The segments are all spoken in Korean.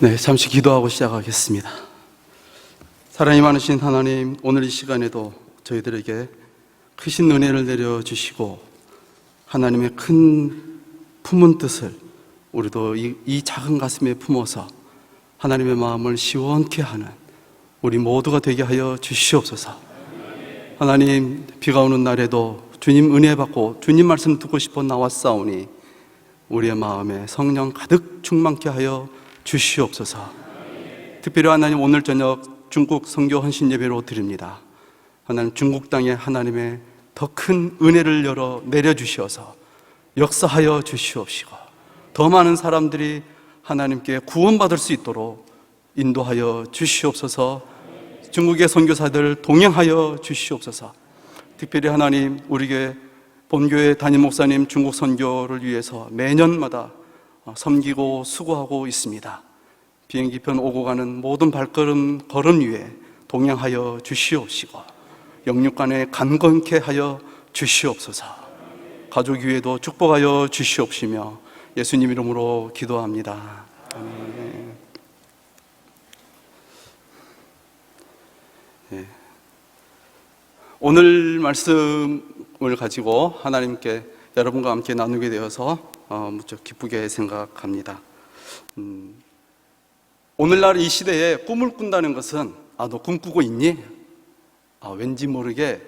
네, 잠시 기도하고 시작하겠습니다. 사랑이 많으신 하나님, 오늘 이 시간에도 저희들에게 크신 은혜를 내려주시고 하나님의 큰 품은 뜻을 우리도 이 작은 가슴에 품어서 하나님의 마음을 시원케 하는 우리 모두가 되게 하여 주시옵소서. 하나님, 비가 오는 날에도 주님 은혜 받고 주님 말씀 듣고 싶어 나왔사오니 우리의 마음에 성령 가득 충만케 하여 주시옵소서. 특별히 하나님, 오늘 저녁 중국 선교 헌신 예배로 드립니다. 하나님, 중국 땅에 하나님의 더 큰 은혜를 열어 내려주시어서 역사하여 주시옵시고 더 많은 사람들이 하나님께 구원받을 수 있도록 인도하여 주시옵소서. 중국의 선교사들 동행하여 주시옵소서. 특별히 하나님, 우리 교회 본교회 담임 목사님 중국 선교를 위해서 매년마다 섬기고 수고하고 있습니다. 비행기편 오고 가는 모든 발걸음 위에 동행하여 주시옵시고 영육간에 강건케 하여 주시옵소서. 가족 위에도 축복하여 주시옵시며 예수님 이름으로 기도합니다. 아멘. 네. 오늘 말씀을 가지고 하나님께 여러분과 함께 나누게 되어서 무척 기쁘게 생각합니다. 오늘날 이 시대에 꿈을 꾼다는 것은 너 꿈꾸고 있니? 왠지 모르게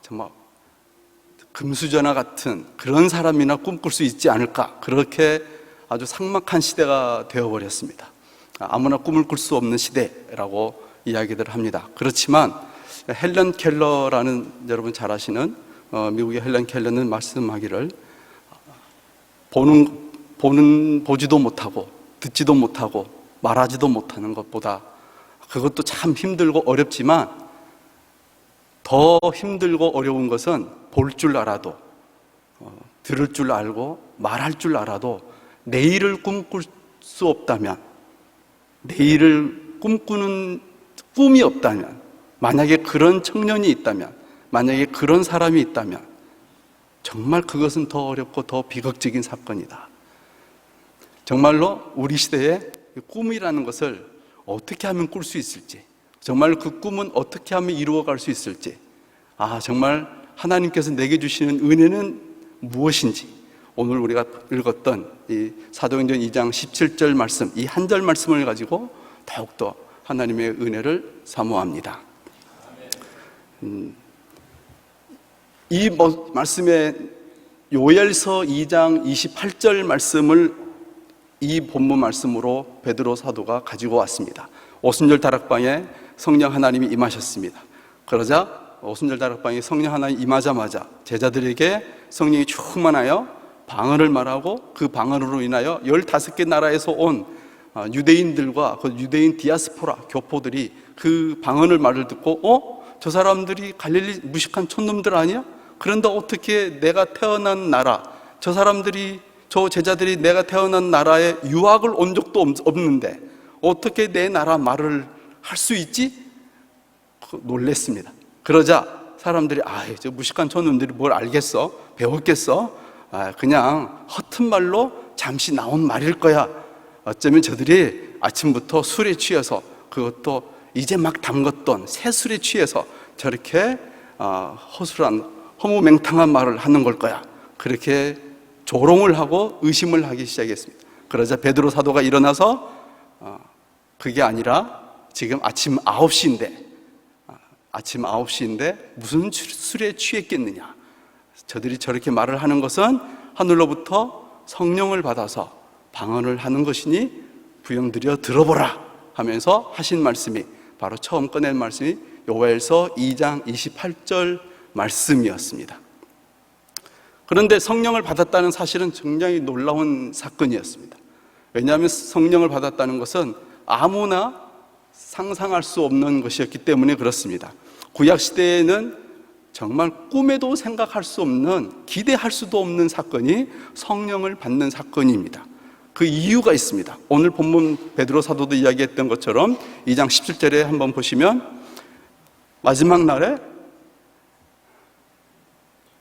정말 금수저나 같은 그런 사람이나 꿈꿀 수 있지 않을까, 그렇게 아주 삭막한 시대가 되어버렸습니다. 아무나 꿈을 꿀 수 없는 시대라고 이야기들 합니다. 그렇지만 헬런 켈러라는, 여러분 잘 아시는 미국의 헬런 켈러는 말씀하기를 보지도 못하고 듣지도 못하고 말하지도 못하는 것보다, 그것도 참 힘들고 어렵지만 더 힘들고 어려운 것은 볼 줄 알아도 들을 줄 알고 말할 줄 알아도 내일을 꿈꿀 수 없다면, 내일을 꿈꾸는 꿈이 없다면, 만약에 그런 청년이 있다면, 만약에 그런 사람이 있다면 정말 그것은 더 어렵고 더 비극적인 사건이다. 정말로 우리 시대에 꿈이라는 것을 어떻게 하면 꿀 수 있을지, 정말 그 꿈은 어떻게 하면 이루어갈 수 있을지, 정말 하나님께서 내게 주시는 은혜는 무엇인지, 오늘 우리가 읽었던 이 사도행전 2장 17절 말씀, 이 한 절 말씀을 가지고 더욱더 하나님의 은혜를 사모합니다. 이 말씀에 요엘서 2장 28절 말씀을 이 본문 말씀으로 베드로 사도가 가지고 왔습니다. 오순절 다락방에 성령 하나님이 임하셨습니다. 그러자 오순절 다락방에 성령 하나님이 임하자마자 제자들에게 성령이 충만하여 방언을 말하고 그 방언으로 인하여 15개 나라에서 온 유대인들과 그 유대인 디아스포라 교포들이 그 방언을 말을 듣고 저 사람들이 갈릴리 무식한 촌놈들 아니야? 그런데 어떻게 내가 태어난 나라, 저 제자들이 내가 태어난 나라에 유학을 온 적도 없는데 어떻게 내 나라 말을 할 수 있지? 놀랬습니다. 그러자 사람들이 저 무식한 촌놈들이 뭘 알겠어? 배웠겠어? 그냥 허튼 말로 잠시 나온 말일 거야. 어쩌면 저들이 아침부터 술에 취해서, 그것도 이제 막 담궜던 새 술에 취해서 저렇게 허술한 허무맹탕한 말을 하는 걸 거야. 그렇게 조롱을 하고 의심을 하기 시작했습니다. 그러자 베드로 사도가 일어나서 그게 아니라 지금 아침 9시인데 무슨 술에 취했겠느냐, 저들이 저렇게 말을 하는 것은 하늘로부터 성령을 받아서 방언을 하는 것이니 부영들여 들어보라 하면서 하신 말씀이 바로 처음 꺼낸 말씀이 요엘서 2장 28절 말씀이었습니다. 그런데 성령을 받았다는 사실은 굉장히 놀라운 사건이었습니다. 왜냐하면 성령을 받았다는 것은 아무나 상상할 수 없는 것이었기 때문에 그렇습니다. 구약시대에는 정말 꿈에도 생각할 수 없는, 기대할 수도 없는 사건이 성령을 받는 사건입니다. 그 이유가 있습니다. 오늘 본문 베드로 사도도 이야기했던 것처럼 2장 17절에 한번 보시면, 마지막 날에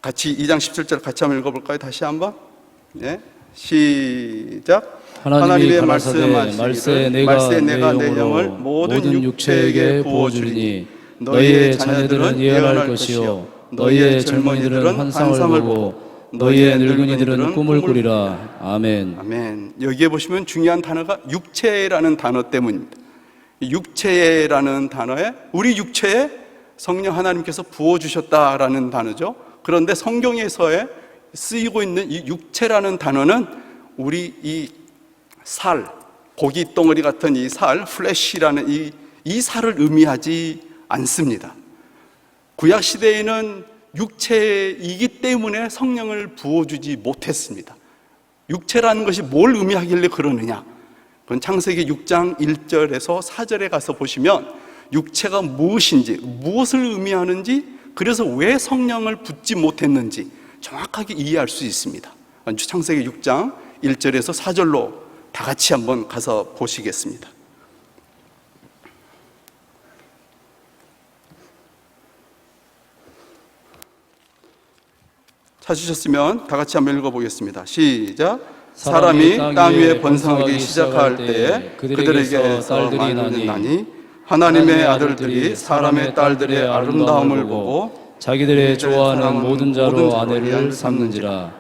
같이 2장 17절 같이 한번 읽어볼까요? 다시 한번. 시작. 하나님의 말세 내가 내 영을 모든 육체에게 부어주리니 너희의 자녀들은 예언할 것이요 너희의 젊은이들은 환상을 보고 너희의 늙은이들은 꿈을 꾸리라. 아멘. 아멘. 여기에 보시면 중요한 단어가 육체라는 단어 때문입니다. 육체라는 단어에 우리 육체에 성령 하나님께서 부어주셨다라는 단어죠. 그런데 성경에서에 쓰이고 있는 이 육체라는 단어는 우리 이 살, 고기 덩어리 같은 이 살, 플래시라는 이 살을 의미하지 않습니다. 구약 시대에는 육체이기 때문에 성령을 부어주지 못했습니다. 육체라는 것이 뭘 의미하길래 그러느냐? 그건 창세기 6장 1절에서 4절에 가서 보시면 육체가 무엇인지, 무엇을 의미하는지, 그래서 왜 성령을 붓지 못했는지 정확하게 이해할 수 있습니다. 창세기 6장 1절에서 4절로 다 같이 한번 가서 보시겠습니다. 찾으셨으면 다 같이 한번 읽어보겠습니다. 시작. 사람이 땅 위에 번성하기 시작할 때에 그들에게서 많은 나니 하나님의 아들들이 사람의 딸들의 아름다움을 보고 자기들의 좋아하는 모든 자로 아내를 삼는지라.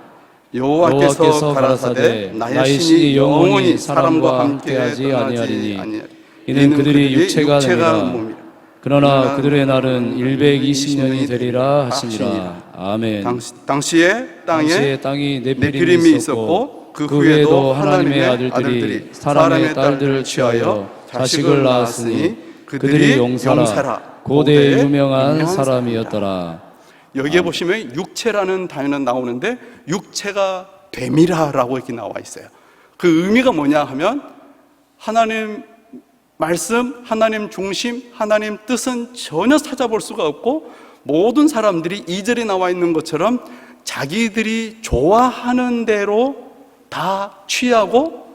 여호와께서 가라사대 나의 신이 영원히 사람과 함께하지 아니하리니 이는 그들이 육체가 됨이라. 그러나 그들의 날은 120년이 되리라 하시니라. 아멘. 당시에 땅이 네피림이 있었고 그 후에도 하나님의 아들들이 사람의 딸들을 취하여 자식을 낳았으니 그들이 용사라 고대 유명한 사람이었더라. 여기에 보시면 육체라는 단어는 나오는데 육체가 됨이라라고 이렇게 나와 있어요. 그 의미가 뭐냐 하면 하나님 말씀, 하나님 중심, 하나님 뜻은 전혀 찾아볼 수가 없고 모든 사람들이 2절에 나와 있는 것처럼 자기들이 좋아하는 대로 다 취하고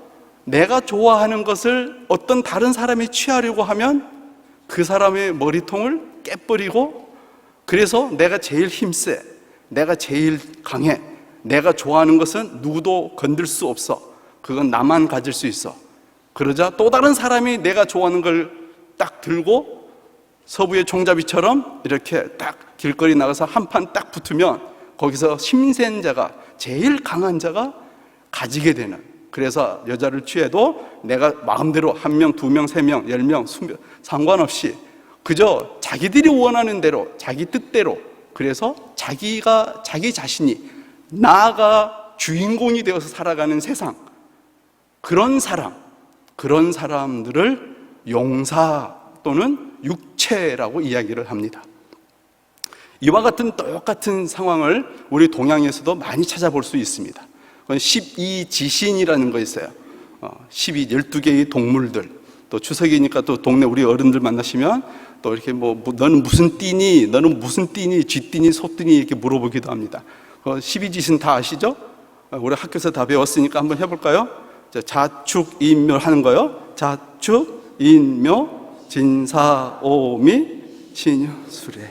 내가 좋아하는 것을 어떤 다른 사람이 취하려고 하면 그 사람의 머리통을 깨버리고 그래서 내가 제일 힘세, 내가 제일 강해, 내가 좋아하는 것은 누구도 건들 수 없어, 그건 나만 가질 수 있어. 그러자 또 다른 사람이 내가 좋아하는 걸 딱 들고 서부의 종잡이처럼 이렇게 딱 길거리 나가서 한판 딱 붙으면 거기서 힘센 자가, 제일 강한 자가 가지게 되는, 그래서 여자를 취해도 내가 마음대로 1명, 2명, 3명, 10명, 20명 상관없이 그저 자기들이 원하는 대로 자기 뜻대로, 그래서 자기 자신이 나가 주인공이 되어서 살아가는 세상, 그런 사람들을 용사 또는 육체라고 이야기를 합니다. 이와 같은 똑같은 상황을 우리 동양에서도 많이 찾아볼 수 있습니다. 그건 12지신이라는 거 있어요. 12개의 동물들. 또 추석이니까 또 동네 우리 어른들 만나시면 또 이렇게 너는 무슨 띠니? 너는 무슨 띠니? 쥐띠니? 소띠니? 이렇게 물어보기도 합니다. 12지신 다 아시죠? 우리 학교에서 다 배웠으니까 한번 해볼까요? 자축, 인묘 하는 거요. 자축, 인묘, 진사, 오미, 신유, 수레.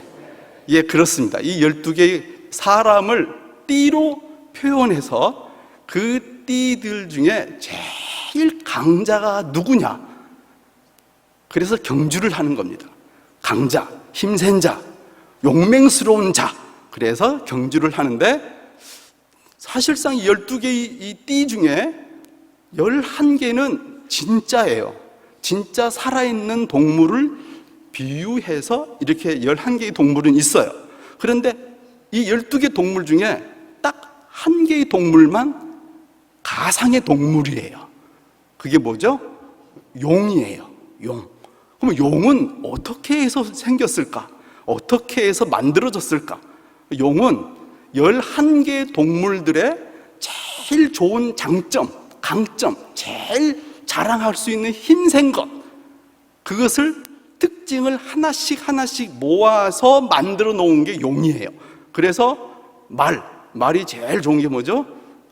예, 그렇습니다. 이 12개의 사람을 띠로 표현해서 그 띠들 중에 제일 강자가 누구냐? 그래서 경주를 하는 겁니다. 강자, 힘센 자, 용맹스러운 자. 그래서 경주를 하는데 사실상 12개의 이 띠 중에 11개는 진짜예요. 진짜 살아있는 동물을 비유해서 이렇게 11개의 동물은 있어요. 그런데 이 12개 동물 중에 딱 한 개의 동물만 가상의 동물이에요. 그게 뭐죠? 용이에요. 용. 그럼 용은 어떻게 해서 생겼을까? 어떻게 해서 만들어졌을까? 용은 11개의 동물들의 제일 좋은 장점, 강점, 제일 자랑할 수 있는 힘센 것, 그것을 특징을 하나씩 모아서 만들어 놓은 게 용이에요. 그래서 말이 제일 좋은 게 뭐죠?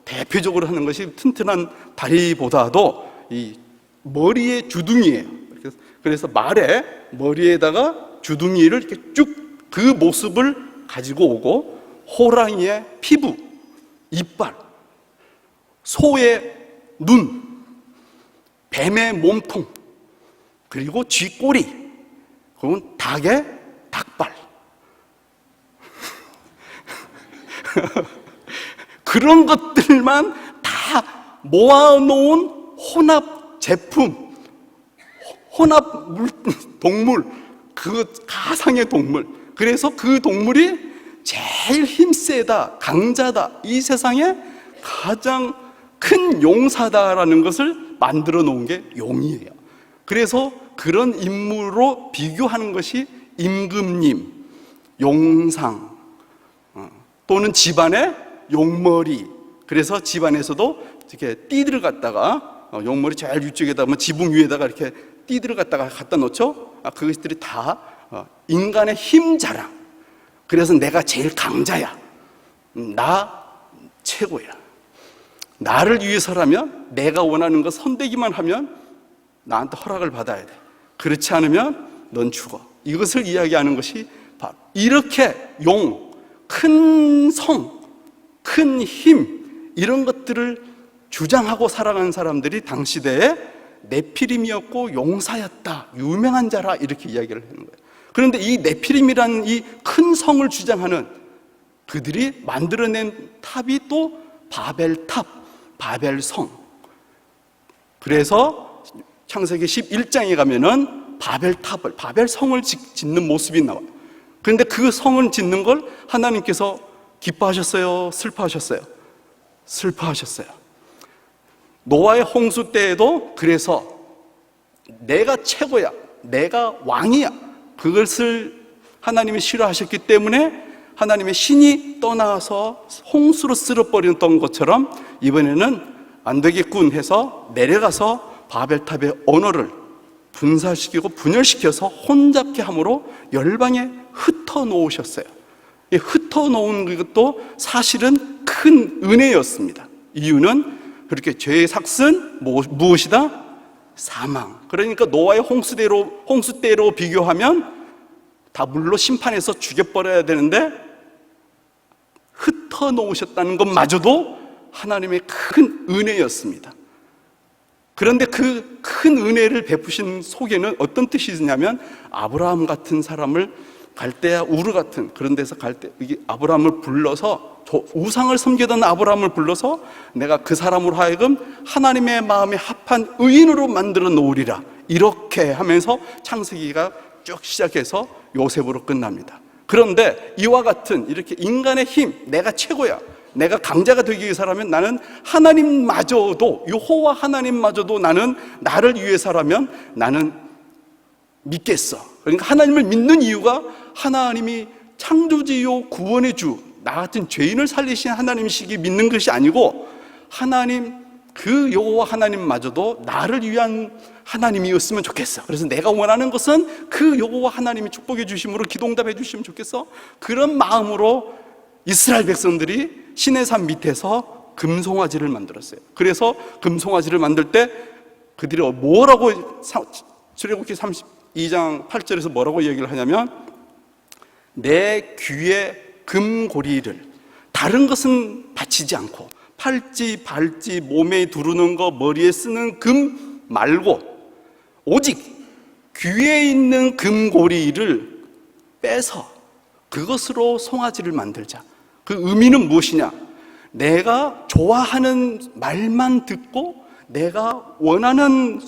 대표적으로 하는 것이 튼튼한 다리보다도 이 머리의 주둥이에요. 그래서 말의 머리에다가 주둥이를 이렇게 쭉 그 모습을 가지고 오고, 호랑이의 피부, 이빨, 소의 눈, 뱀의 몸통, 그리고 쥐꼬리, 그건 닭의 닭발. 그런 것들만 다 모아놓은 혼합 제품, 혼합 동물, 그 가상의 동물. 그래서 그 동물이 제일 힘세다, 강자다, 이 세상에 가장 큰 용사다라는 것을 만들어 놓은 게 용이에요. 그래서 그런 인물로 비교하는 것이 임금님, 용상, 또는 집안의 용머리. 그래서 집안에서도 이렇게 띠들을 갖다가 용머리 제일 위쪽에다 지붕 위에다가 이렇게 띠들을 갖다가 갖다 놓죠. 그것들이 다 인간의 힘 자랑. 그래서 내가 제일 강자야, 나 최고야, 나를 위해서라면 내가 원하는 거 손대기만 하면 나한테 허락을 받아야 돼. 그렇지 않으면 넌 죽어. 이것을 이야기하는 것이 바로 이렇게 용, 큰 성, 큰 힘, 이런 것들을 주장하고 살아가는 사람들이 당시대에 네피림이었고 용사였다, 유명한 자라, 이렇게 이야기를 하는 거예요. 그런데 이 네피림이라는 이 큰 성을 주장하는 그들이 만들어낸 탑이 또 바벨탑, 바벨성. 그래서 창세기 11장에 가면은 바벨탑을, 바벨성을 짓는 모습이 나와요. 그런데 그 성을 짓는 걸 하나님께서 기뻐하셨어요? 슬퍼하셨어요? 슬퍼하셨어요. 노아의 홍수 때에도 그래서 내가 최고야, 내가 왕이야, 그것을 하나님이 싫어하셨기 때문에 하나님의 신이 떠나서 홍수로 쓸어버렸던 것처럼 이번에는 안 되겠군 해서 내려가서 바벨탑의 언어를 분사시키고 분열시켜서 혼잡케 함으로 열방에 흩어놓으셨어요. 이 흩어놓은 것도 사실은 큰 은혜였습니다. 이유는 그렇게 죄의 삭은 무엇이다? 사망. 그러니까 노아의 홍수 때로 비교하면 다 물로 심판해서 죽여버려야 되는데 흩어놓으셨다는 것마저도 하나님의 큰 은혜였습니다. 그런데 그 큰 은혜를 베푸신 속에는 어떤 뜻이 있냐면, 아브라함 같은 사람을, 갈대아 우르 같은 그런 데서 이게 아브라함을 불러서, 우상을 섬기던 아브라함을 불러서 내가 그 사람으로 하여금 하나님의 마음에 합한 의인으로 만들어 놓으리라, 이렇게 하면서 창세기가 쭉 시작해서 요셉으로 끝납니다. 그런데 이와 같은 이렇게 인간의 힘, 내가 최고야, 내가 강자가 되기 위해서라면 나는 하나님마저도, 여호와 하나님마저도 나는 나를 위해서라면 나는 믿겠어. 그러니까 하나님을 믿는 이유가 하나님이 창조주요 구원의 주, 나 같은 죄인을 살리신 하나님이시기 믿는 것이 아니고, 하나님, 그 여호와 하나님마저도 나를 위한 하나님이었으면 좋겠어. 그래서 내가 원하는 것은 그 여호와 하나님이 축복해 주심으로 기도응답해 주시면 좋겠어. 그런 마음으로 이스라엘 백성들이 시내산 밑에서 금송아지를 만들었어요. 그래서 금송아지를 만들 때 그들이 뭐라고, 출애굽기 32장 8절에서 뭐라고 얘기를 하냐면, 내 귀에 금고리를, 다른 것은 바치지 않고 팔찌, 발찌, 몸에 두르는 거, 머리에 쓰는 금 말고 오직 귀에 있는 금고리를 빼서 그것으로 송아지를 만들자. 그 의미는 무엇이냐? 내가 좋아하는 말만 듣고 내가 원하는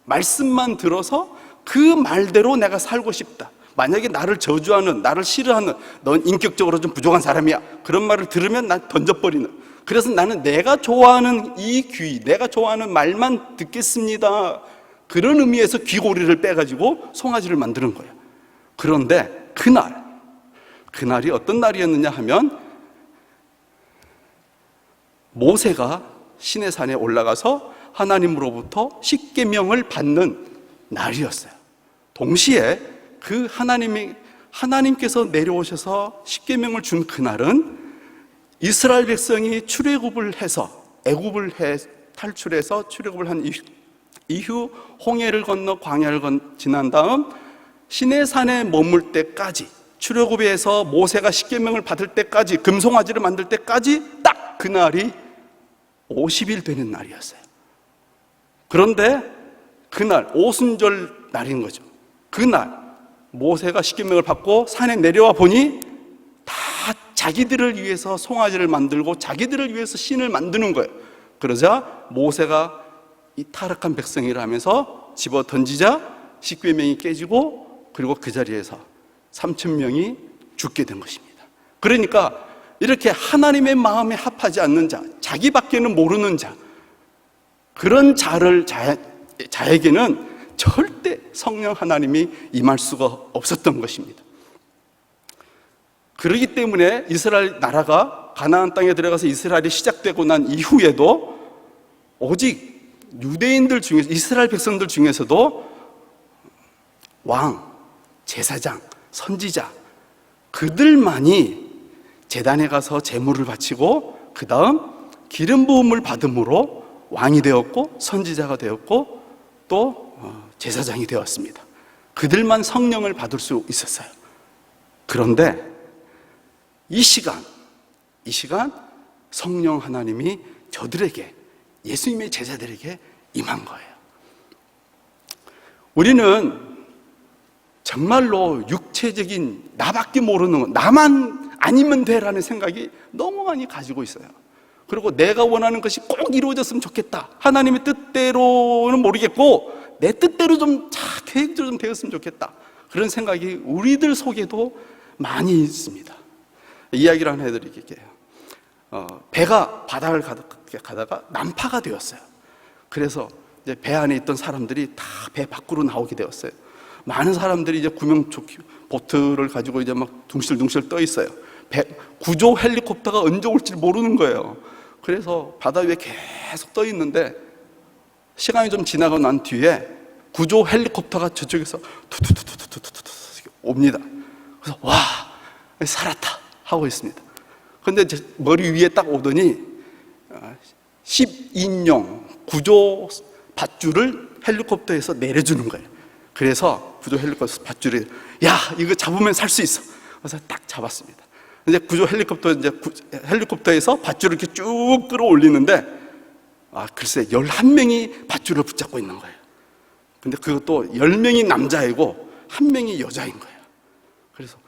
말씀만 들어서 그 말대로 내가 살고 싶다. 만약에 나를 저주하는, 나를 싫어하는, 넌 인격적으로 좀 부족한 사람이야, 그런 말을 들으면 난 던져버리는. 그래서 나는 내가 좋아하는 이 귀, 내가 좋아하는 말만 듣겠습니다, 그런 의미에서 귀고리를 빼가지고 송아지를 만드는 거예요. 그런데 그날이 어떤 날이었느냐 하면, 모세가 시내산에 올라가서 하나님으로부터 십계명을 받는 날이었어요. 동시에 그 하나님께서 내려오셔서 십계명을 준 그날은 이스라엘 백성이 출애굽을 해서, 애굽을 탈출해서 출애굽을 한 이후 홍해를 건너 광야를 지난 다음 시내산에 머물 때까지, 출애굽에서 모세가 십계명을 받을 때까지, 금송아지를 만들 때까지 딱 그날이 50일 되는 날이었어요. 그런데 그날 오순절 날인 거죠. 그날 모세가 십계명을 받고 산에 내려와 보니 다 자기들을 위해서 송아지를 만들고 자기들을 위해서 신을 만드는 거예요. 그러자 모세가 이 타락한 백성이라 하면서 집어 던지자 십계명이 깨지고, 그리고 그 자리에서 3,000명이 죽게 된 것입니다. 그러니까 이렇게 하나님의 마음에 합하지 않는 자, 자기밖에는 모르는 자, 그런 자에게는 절대 성령 하나님이 임할 수가 없었던 것입니다. 그렇기 때문에 이스라엘 나라가 가나안 땅에 들어가서 이스라엘이 시작되고 난 이후에도 오직 유대인들 중에서, 이스라엘 백성들 중에서도 왕, 제사장, 선지자, 그들만이 제단에 가서 제물을 바치고 그 다음 기름 부음을 받음으로 왕이 되었고 선지자가 되었고 또 제사장이 되었습니다. 그들만 성령을 받을 수 있었어요. 그런데 이 시간 성령 하나님이 저들에게, 예수님의 제자들에게 임한 거예요. 우리는 정말로 육체적인 나밖에 모르는 것, 나만 아니면 돼라는 생각이 너무 많이 가지고 있어요. 그리고 내가 원하는 것이 꼭 이루어졌으면 좋겠다. 하나님의 뜻대로는 모르겠고 내 뜻대로 좀 계획대로 좀 되었으면 좋겠다. 그런 생각이 우리들 속에도 많이 있습니다. 이야기를 하나 해드릴게요. 배가 바다를 가다가 난파가 되었어요. 그래서 이제 배 안에 있던 사람들이 다 배 밖으로 나오게 되었어요. 많은 사람들이 이제 구명조끼 보트를 가지고 이제 막 둥실둥실 떠 있어요. 구조 헬리콥터가 언제 올지 모르는 거예요. 그래서 바다 위에 계속 떠 있는데 시간이 좀 지나고 난 뒤에 구조 헬리콥터가 저쪽에서 투투투투투투투 옵니다. 그래서 와, 살았다 하고 있습니다. 그런데 제 머리 위에 딱 오더니 10인용 구조 밧줄을 헬리콥터에서 내려주는 거예요. 그래서 구조 헬리콥터 밧줄이, 야, 이거 잡으면 살 수 있어. 그래서 딱 잡았습니다. 이제 구조 헬리콥터에서 밧줄을 이렇게 쭉 끌어올리는데, 글쎄 11명이 밧줄을 붙잡고 있는 거예요. 근데 그것도 10명이 남자이고 1명이 여자인 거예요. 그래서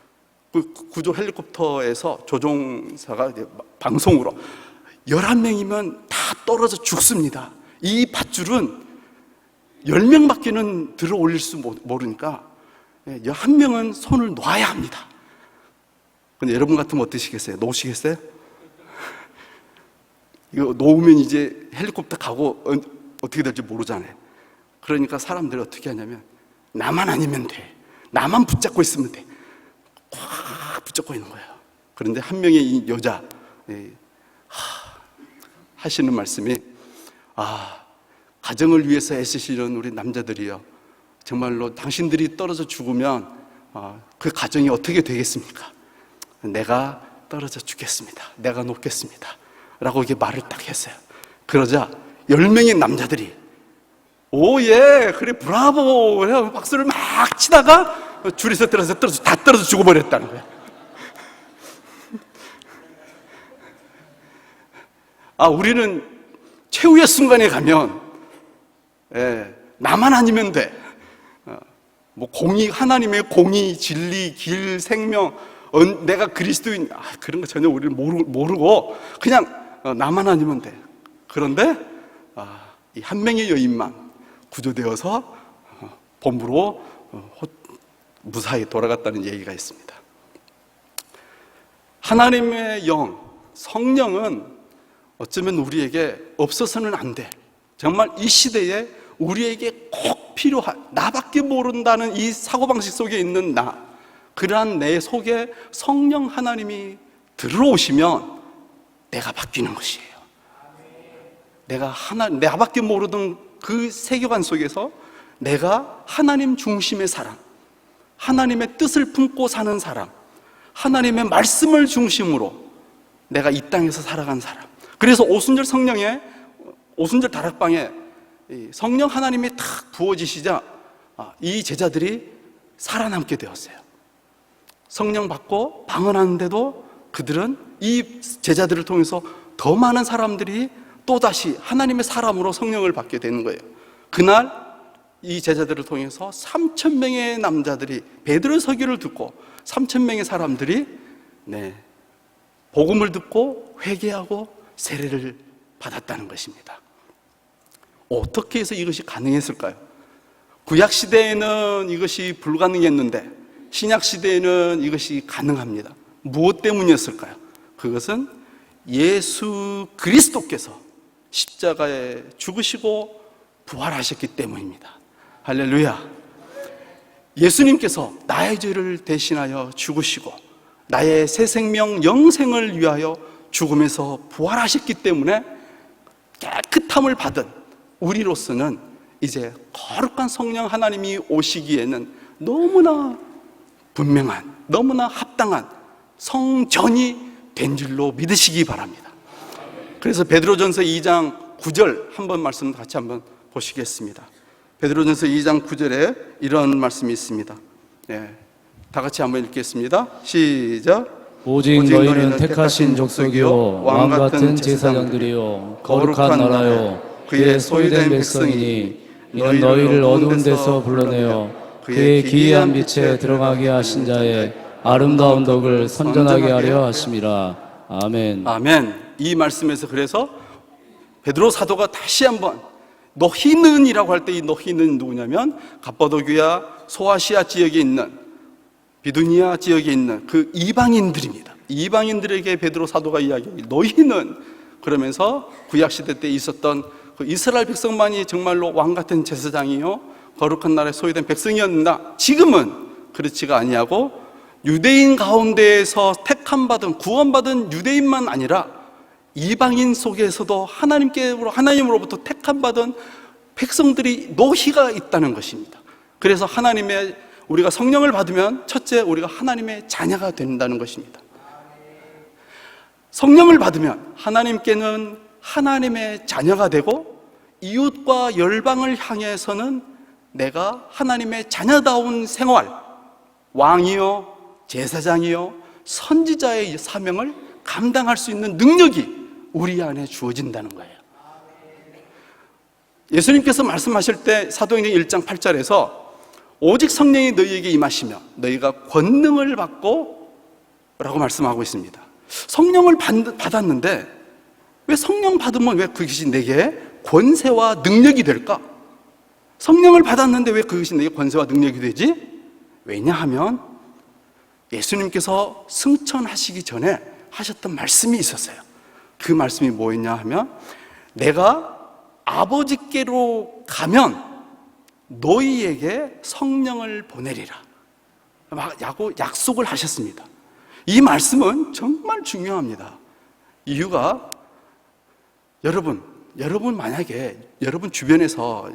그 구조 헬리콥터에서 조종사가 이제 방송으로 11명이면 다 떨어져 죽습니다. 이 밧줄은 10명밖에는 들어 올릴 수 모르니까 1명은 손을 놔야 합니다. 근데 여러분 같으면 어떠시겠어요? 놓으시겠어요? 이거 놓으면 이제 헬리콥터 가고 어떻게 될지 모르잖아요. 그러니까 사람들이 어떻게 하냐면 나만 아니면 돼, 나만 붙잡고 있으면 돼, 꽉 붙잡고 있는 거예요. 그런데 한 명의 이 여자 하시는 말씀이, 가정을 위해서 애쓰시는 우리 남자들이요, 정말로 당신들이 떨어져 죽으면 그 가정이 어떻게 되겠습니까? 내가 떨어져 죽겠습니다, 내가 놓겠습니다 라고 이렇게 말을 딱 했어요. 그러자 10명의 남자들이 오예 그래 브라보 해서 박수를 막 치다가 줄에서 다 떨어져 죽어버렸다는 거예요. 우리는 최후의 순간에 가면 나만 아니면 돼. 뭐 공의, 하나님의 공의, 진리, 길, 생명, 내가 그리스도인, 그런 거 전혀 우리는 모르고 그냥 나만 아니면 돼. 그런데 이 한 명의 여인만 구조되어서 본부로 무사히 돌아갔다는 얘기가 있습니다. 하나님의 영, 성령은 어쩌면 우리에게 없어서는 안 돼. 정말 이 시대에 우리에게 꼭 필요한, 나밖에 모른다는 이 사고방식 속에 있는 그러한 내 속에 성령 하나님이 들어오시면 내가 바뀌는 것이에요. 나밖에 모르던 그 세계관 속에서 내가 하나님 중심의 사람, 하나님의 뜻을 품고 사는 사람, 하나님의 말씀을 중심으로 내가 이 땅에서 살아간 사람. 그래서 오순절 다락방에 성령 하나님이 탁 부어지시자 이 제자들이 살아남게 되었어요. 성령 받고 방언하는데도 그들은 이 제자들을 통해서 더 많은 사람들이 또다시 하나님의 사람으로 성령을 받게 되는 거예요. 그날 이 제자들을 통해서 3,000명의 남자들이 베드로의 설교를 듣고 3,000명의 사람들이 복음을 듣고 회개하고 세례를 받았다는 것입니다. 어떻게 해서 이것이 가능했을까요? 구약시대에는 이것이 불가능했는데 신약시대에는 이것이 가능합니다. 무엇 때문이었을까요? 그것은 예수 그리스도께서 십자가에 죽으시고 부활하셨기 때문입니다. 할렐루야. 예수님께서 나의 죄를 대신하여 죽으시고 나의 새 생명 영생을 위하여 죽음에서 부활하셨기 때문에 깨끗함을 받은 우리로서는 이제 거룩한 성령 하나님이 오시기에는 너무나 분명한, 너무나 합당한 성전이 된 줄로 믿으시기 바랍니다. 그래서 베드로전서 2장 9절 한번 말씀 같이 한번 보시겠습니다. 베드로전서 2장 9절에 이런 말씀이 있습니다. 다 같이 한번 읽겠습니다. 시작. 오직 너희는 택하신 족속이요 왕같은 제사장들이요 거룩한 나라요 그의 소유된 백성이니 이는 너희를 어두운 데서 불러내어 그의 기이한 빛에 들어가게 하신 자의 아름다운 덕을 선전하게 하려 하심이라. 아멘. 아멘. 이 말씀에서 그래서 베드로 사도가 다시 한번 너희는이라고 할 때 이 너희는 누구냐면 갑바도기아 소아시아 지역에 있는 비두니아 지역에 있는 그 이방인들입니다. 이방인들에게 베드로 사도가 이야기합니다. 너희는 그러면서 구약시대 때 있었던 그 이스라엘 백성만이 정말로 왕같은 제사장이요 거룩한 나라에 소유된 백성이었나? 지금은 그렇지가 아니하고 유대인 가운데에서 택함받은 구원받은 유대인만 아니라 이방인 속에서도 하나님으로부터 택함받은 백성들이 노희가 있다는 것입니다. 그래서 우리가 성령을 받으면 첫째 우리가 하나님의 자녀가 된다는 것입니다. 성령을 받으면 하나님께는 하나님의 자녀가 되고 이웃과 열방을 향해서는 내가 하나님의 자녀다운 생활, 왕이요 제사장이요 선지자의 사명을 감당할 수 있는 능력이 우리 안에 주어진다는 거예요. 예수님께서 말씀하실 때 사도행전 1장 8절에서 오직 성령이 너희에게 임하시며 너희가 권능을 받고 라고 말씀하고 있습니다. 성령을 받았는데 왜 성령 받으면 왜 그것이 내게 권세와 능력이 될까? 성령을 받았는데 왜 그것이 내게 권세와 능력이 되지? 왜냐하면 예수님께서 승천하시기 전에 하셨던 말씀이 있었어요. 그 말씀이 뭐였냐 하면 내가 아버지께로 가면 너희에게 성령을 보내리라 라고 약속을 하셨습니다. 이 말씀은 정말 중요합니다. 이유가 여러분 만약에 여러분 주변에서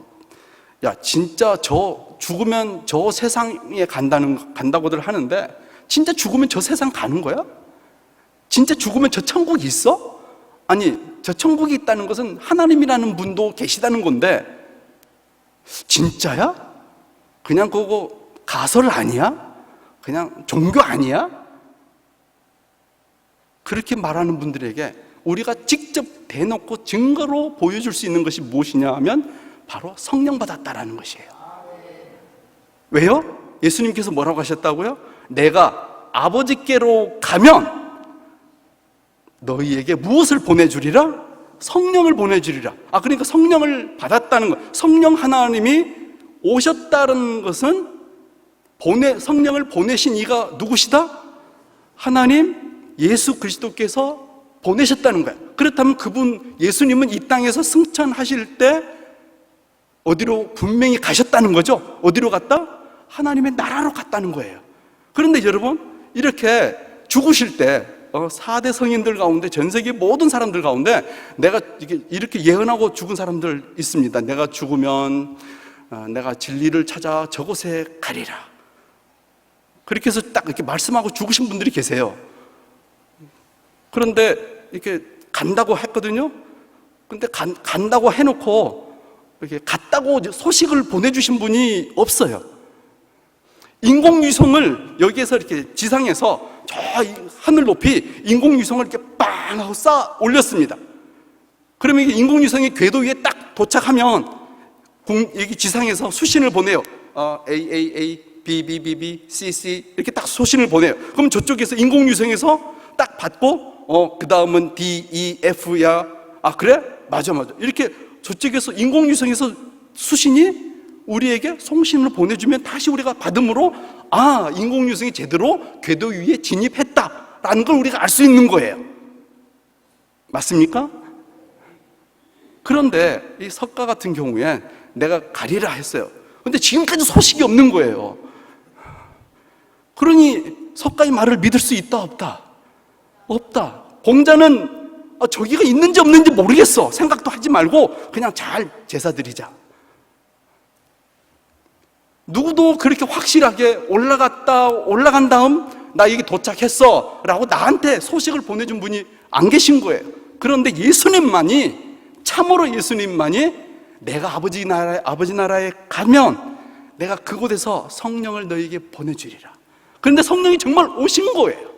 야 진짜 저 죽으면 저 세상에 간다고들 하는데 진짜 죽으면 저 세상 가는 거야? 진짜 죽으면 저 천국이 있어? 아니 저 천국이 있다는 것은 하나님이라는 분도 계시다는 건데 진짜야? 그냥 그거 가설 아니야? 그냥 종교 아니야? 그렇게 말하는 분들에게 우리가 직접 대놓고 증거로 보여줄 수 있는 것이 무엇이냐 하면 바로 성령 받았다라는 것이에요. 왜요? 예수님께서 뭐라고 하셨다고요? 내가 아버지께로 가면 너희에게 무엇을 보내주리라? 성령을 보내주리라. 그러니까 성령을 받았다는 것. 성령 하나님이 오셨다는 것은 성령을 보내신 이가 누구시다? 하나님 예수 그리스도께서 보내셨다는 거야. 그렇다면 그분 예수님은 이 땅에서 승천하실 때 어디로 분명히 가셨다는 거죠. 어디로 갔다? 하나님의 나라로 갔다는 거예요. 그런데 여러분 이렇게 죽으실 때 4대 성인들 가운데 전 세계 모든 사람들 가운데 내가 이렇게 예언하고 죽은 사람들 있습니다. 내가 죽으면 내가 진리를 찾아 저곳에 가리라. 그렇게 해서 딱 이렇게 말씀하고 죽으신 분들이 계세요. 그런데 이렇게 간다고 했거든요. 근데 간다고 해놓고 이렇게 갔다고 소식을 보내주신 분이 없어요. 인공위성을 여기에서 이렇게 지상에서 저 하늘 높이 인공위성을 이렇게 빵 하고 쌓아 올렸습니다. 그러면 인공위성이 궤도 위에 딱 도착하면 여기 지상에서 수신을 보내요. AAA, BBBB, CC 이렇게 딱 수신을 보내요. 그럼 저쪽에서 인공위성에서 딱 받고 그 다음은 D, E, F야. 아 그래? 맞아. 이렇게 저쪽에서 인공위성에서 수신이 우리에게 송신을 보내주면 다시 우리가 받음으로 인공위성이 제대로 궤도 위에 진입했다라는 걸 우리가 알 수 있는 거예요. 맞습니까? 그런데 이 석가 같은 경우에 내가 가리라 했어요. 근데 지금까지 소식이 없는 거예요. 그러니 석가의 말을 믿을 수 있다 없다? 없다. 공자는 저기가 있는지 없는지 모르겠어 생각도 하지 말고 그냥 잘 제사 드리자. 누구도 그렇게 확실하게 올라간 다음 나 여기 도착했어 라고 나한테 소식을 보내준 분이 안 계신 거예요. 그런데 참으로 예수님만이 내가 아버지 나라에 가면 내가 그곳에서 성령을 너에게 보내주리라. 그런데 성령이 정말 오신 거예요.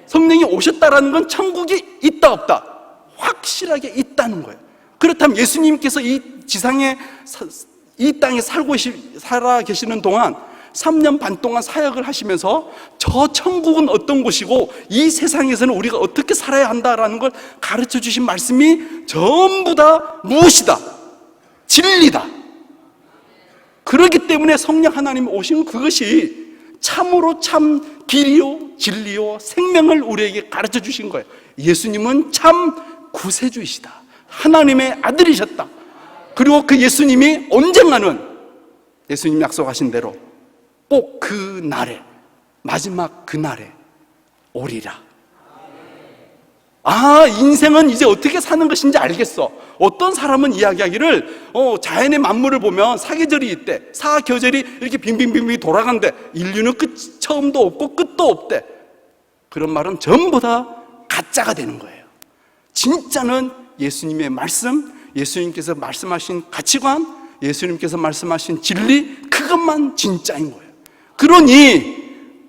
성령이 오셨다라는 건 천국이 있다 없다? 확실하게 있다는 거예요. 그렇다면 예수님께서 이 지상에 이 땅에 살아 계시는 동안 3년 반 동안 사역을 하시면서 저 천국은 어떤 곳이고 이 세상에서는 우리가 어떻게 살아야 한다라는 걸 가르쳐 주신 말씀이 전부 다 무엇이다? 진리다. 그렇기 때문에 성령 하나님이 오신 그것이 참으로 참 길이요 진리요 생명을 우리에게 가르쳐 주신 거예요. 예수님은 참 구세주이시다. 하나님의 아들이셨다. 그리고 그 예수님이 언젠가는 예수님 약속하신 대로 꼭 그 날에, 마지막 그 날에 오리라. 인생은 이제 어떻게 사는 것인지 알겠어. 어떤 사람은 이야기하기를 자연의 만물을 보면 사계절이 있대. 사계절이 이렇게 빙빙빙빙 돌아간대. 인류는 처음도 없고 끝도 없대. 그런 말은 전부 다 가짜가 되는 거예요. 진짜는 예수님의 말씀, 예수님께서 말씀하신 가치관, 예수님께서 말씀하신 진리, 그것만 진짜인 거예요. 그러니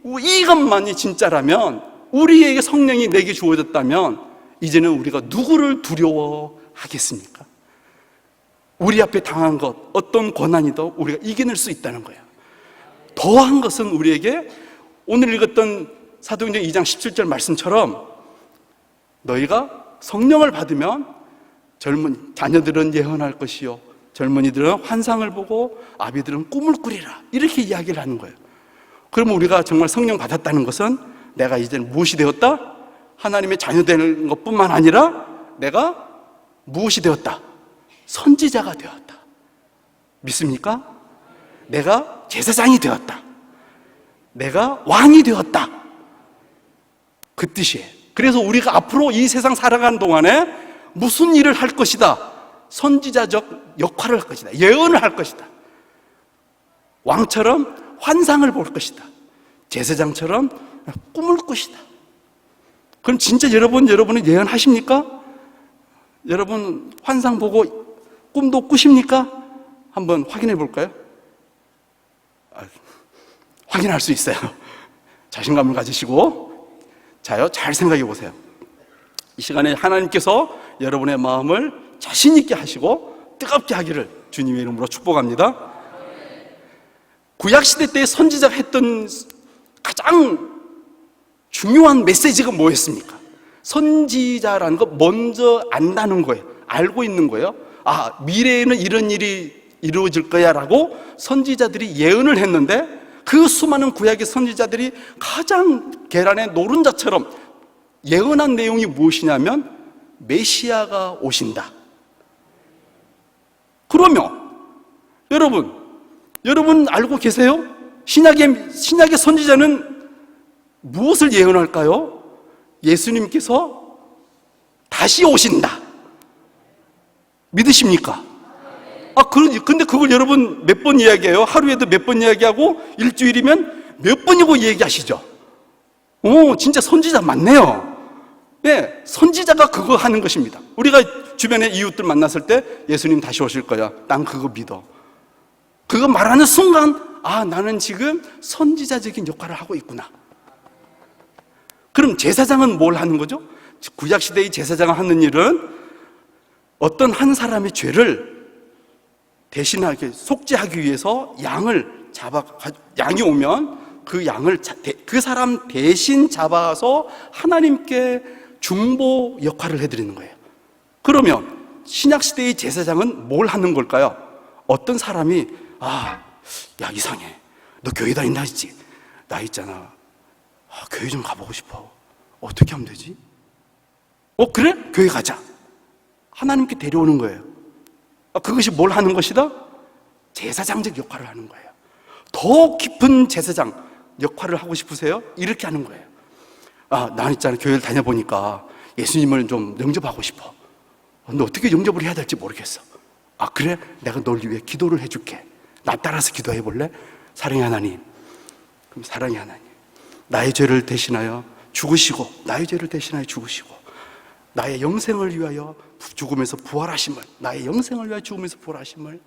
이것만이 진짜라면, 우리에게 성령이 내게 주어졌다면 이제는 우리가 누구를 두려워하겠습니까? 우리 앞에 당한 것, 어떤 고난이도 우리가 이겨낼 수 있다는 거예요. 더한 것은 우리에게 오늘 읽었던 사도행전 2장 17절 말씀처럼 너희가 성령을 받으면 젊은 자녀들은 예언할 것이요 젊은이들은 환상을 보고 아비들은 꿈을 꾸리라, 이렇게 이야기를 하는 거예요. 그러면 우리가 정말 성령 받았다는 것은 내가 이제는 무엇이 되었다? 하나님의 자녀 되는 것뿐만 아니라 내가 무엇이 되었다? 선지자가 되었다. 믿습니까? 내가 제사장이 되었다. 내가 왕이 되었다. 그 뜻이에요. 그래서 우리가 앞으로 이 세상 살아가는 동안에 무슨 일을 할 것이다? 선지자적 역할을 할 것이다. 예언을 할 것이다. 왕처럼 환상을 볼 것이다. 제사장처럼 꿈을 꾸시다. 그럼 진짜 여러분은 예언하십니까? 여러분 환상 보고 꿈도 꾸십니까? 한번 확인해 볼까요? 확인할 수 있어요. 자신감을 가지시고 자요, 잘 생각해 보세요. 이 시간에 하나님께서 여러분의 마음을 자신 있게 하시고 뜨겁게 하기를 주님의 이름으로 축복합니다. 구약시대 때 선지자가 했던 가장 중요한 메시지가 뭐였습니까? 선지자라는 거 먼저 안다는 거예요. 알고 있는 거예요. 미래에는 이런 일이 이루어질 거야 라고 선지자들이 예언을 했는데, 그 수많은 구약의 선지자들이 가장 계란의 노른자처럼 예언한 내용이 무엇이냐면 메시아가 오신다. 그러면 여러분 알고 계세요? 신약의 선지자는 무엇을 예언할까요? 예수님께서 다시 오신다. 믿으십니까? 근데 그걸 여러분 몇 번 이야기해요? 하루에도 몇 번 이야기하고 일주일이면 몇 번이고 얘기하시죠? 진짜 선지자 맞네요. 네, 선지자가 그거 하는 것입니다. 우리가 주변에 이웃들 만났을 때 예수님 다시 오실 거야. 난 그거 믿어. 그거 말하는 순간 나는 지금 선지자적인 역할을 하고 있구나. 그럼 제사장은 뭘 하는 거죠? 구약시대의 제사장이 하는 일은 어떤 한 사람의 죄를 대신하게 속죄하기 위해서 양이 오면 그 양을 그 사람 대신 잡아서 하나님께 중보 역할을 해드리는 거예요. 그러면 신약시대의 제사장은 뭘 하는 걸까요? 어떤 사람이 야 이상해, 너 교회 다닌다 했지? 나 있잖아, 교회 좀 가보고 싶어. 어떻게 하면 되지? 그래? 교회 가자. 하나님께 데려오는 거예요. 그것이 뭘 하는 것이다? 제사장적 역할을 하는 거예요. 더 깊은 제사장 역할을 하고 싶으세요? 이렇게 하는 거예요. 난 있잖아, 교회를 다녀보니까 예수님을 좀 영접하고 싶어. 근데 어떻게 영접을 해야 될지 모르겠어. 그래? 내가 널 위해 기도를 해줄게. 나 따라서 기도해 볼래? 사랑의 하나님, 그럼 사랑의 하나님, 나의 죄를 대신하여 죽으시고, 나의 죄를 대신하여 죽으시고, 나의 영생을 위하여 죽음에서 부활하심을, 나의 영생을 위하여 죽음에서 부활하심을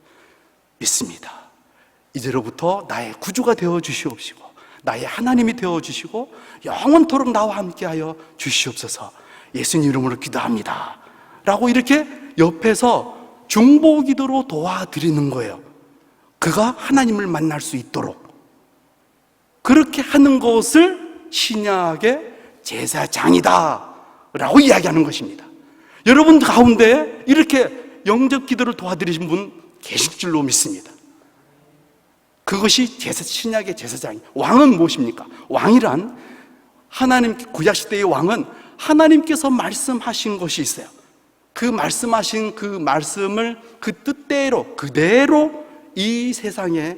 믿습니다. 이제로부터 나의 구주가 되어 주시옵시고, 나의 하나님이 되어 주시고, 영원토록 나와 함께하여 주시옵소서. 예수님 이름으로 기도합니다 라고 이렇게 옆에서 중보기도로 도와드리는 거예요. 그가 하나님을 만날 수 있도록. 그렇게 하는 것을 신약의 제사장이다 라고 이야기하는 것입니다. 여러분 가운데 이렇게 영접 기도를 도와드리신 분 계실 줄로 믿습니다. 그것이 신약의 제사장이. 왕은 무엇입니까? 왕이란, 하나님, 구약시대의 왕은 하나님께서 말씀하신 것이 있어요. 그 말씀하신 그 말씀을 그 뜻대로 그대로 이 세상에